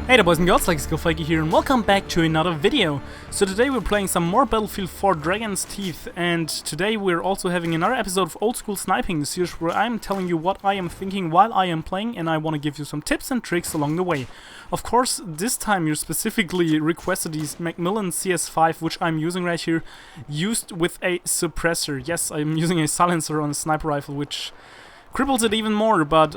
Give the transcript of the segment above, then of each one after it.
Hey there boys and girls, like Skillflaky here and welcome back to another video. So today we're playing some more Battlefield 4 Dragon's Teeth, and today we're also having another episode of Old School Sniping, the series where I'm telling you what I am thinking while I am playing, and I want to give you some tips and tricks along the way. Of course, this time you specifically requested these Macmillan CS5, which I'm using right here, used with a suppressor. Yes, I'm using a silencer on a sniper rifle, which cripples it even more, but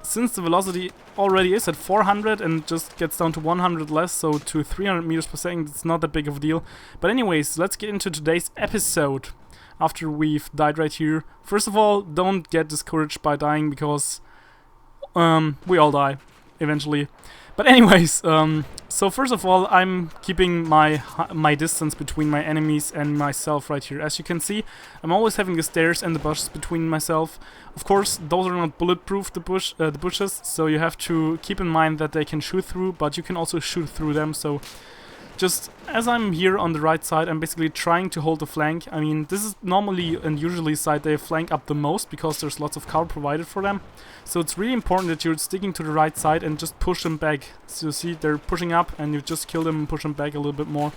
since the velocity already is at 400 and just gets down to 100 less, so to 300 meters per second, it's not that big of a deal. But anyways, let's get into today's episode after we've died right here. First of all, don't get discouraged by dying, because we all die eventually. But anyways, so first of all, I'm keeping my distance between my enemies and myself right here. As you can see, I'm always having the stairs and the bushes between myself. Of course, those are not bulletproof, the bushes, so you have to keep in mind that they can shoot through, but you can also shoot through them. So just as I'm here on the right side, I'm basically trying to hold the flank. I mean, this is normally and usually side they flank up the most because there's lots of cover provided for them. So it's really important that you're sticking to the right side and just push them back. So you see they're pushing up and you just kill them and push them back a little bit more.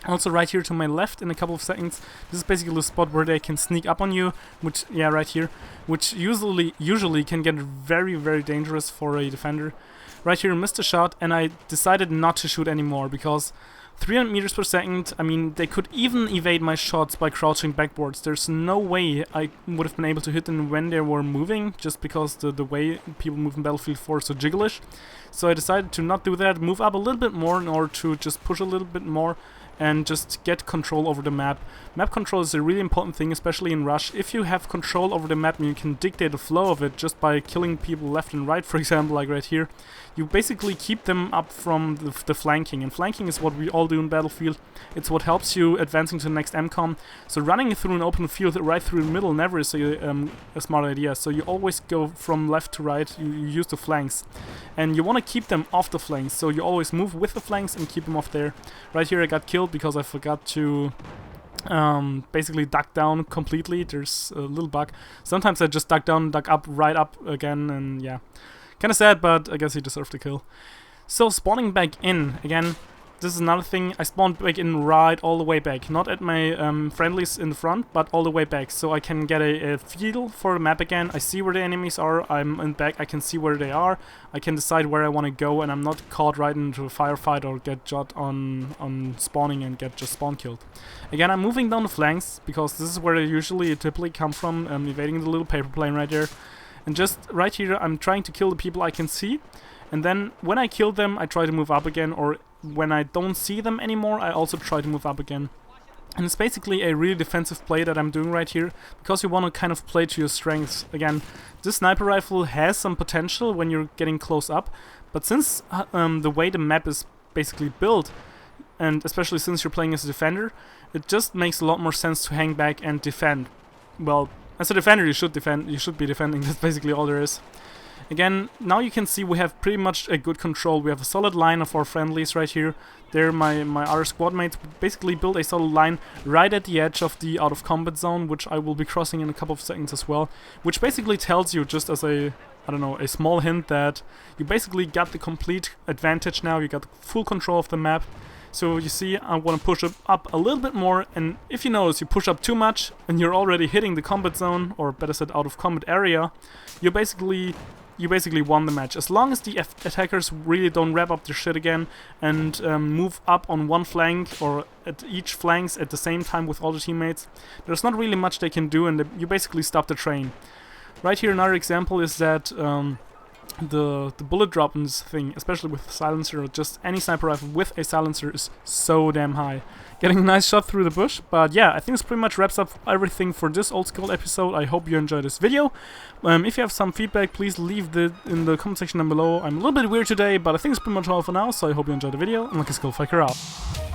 Also right here to my left in a couple of seconds, this is basically the spot where they can sneak up on you, which, yeah, right here, which usually can get very, very dangerous for a defender. Right here, missed a shot, and I decided not to shoot anymore because 300 meters per second, I mean, they could even evade my shots by crouching backwards. There's no way I would have been able to hit them when they were moving, just because the way people move in Battlefield 4 is so jiggleish. So I decided to not do that, move up a little bit more in order to just push a little bit more and just get control over the map. Map control is a really important thing, especially in Rush. If you have control over the map and you can dictate the flow of it just by killing people left and right, for example, like right here, you basically keep them up from the flanking. And flanking is what we all do in Battlefield. It's what helps you advancing to the next MCOM. So running through an open field right through the middle never is a smart idea. So you always go from left to right, you use the flanks. And you want to keep them off the flanks, so you always move with the flanks and keep them off there. Right here I got killed because I forgot to basically duck down completely. There's a little bug. Sometimes I just duck down, duck up, right up again, and yeah. Kinda sad, but I guess he deserved the kill. So spawning back in, again, this is another thing. I spawned back in right all the way back. Not at my friendlies in the front, but all the way back. So I can get a feel for the map again. I see where the enemies are. I'm in back. I can see where they are. I can decide where I want to go, and I'm not caught right into a firefight or get shot on spawning and get just spawn killed. Again, I'm moving down the flanks because this is where they typically come from, evading the little paper plane right there. And just right here, I'm trying to kill the people I can see. And then when I kill them, I try to move up again, or when I don't see them anymore, I also try to move up again. And it's basically a really defensive play that I'm doing right here, because you want to kind of play to your strengths. Again, this sniper rifle has some potential when you're getting close up, but since the way the map is basically built, and especially since you're playing as a defender, it just makes a lot more sense to hang back and defend. Well, as a defender you should defend, you should be defending, that's basically all there is. Again, now you can see we have pretty much a good control. We have a solid line of our friendlies right here. They're my other squad mates. We basically built a solid line right at the edge of the out of combat zone, which I will be crossing in a couple of seconds as well. Which basically tells you, just as a, I don't know, a small hint, that you basically got the complete advantage now. You got full control of the map. So you see, I want to push up a little bit more, and if you notice, you push up too much and you're already hitting the combat zone, or better said, out of combat area, you basically won the match. As long as the attackers really don't wrap up their shit again and move up on one flank or at each flanks at the same time with all the teammates, there's not really much they can do, and you basically stop the train. Right here, another example is that the bullet drop in this thing, especially with the silencer, or just any sniper rifle with a silencer, is so damn high. Getting a nice shot through the bush. But yeah, I think this pretty much wraps up everything for this old school episode. I hope you enjoyed this video. If you have some feedback, please leave it in the comment section down below. I'm a little bit weird today, but I think it's pretty much all for now, so I hope you enjoyed the video, and like a Skillfaker out.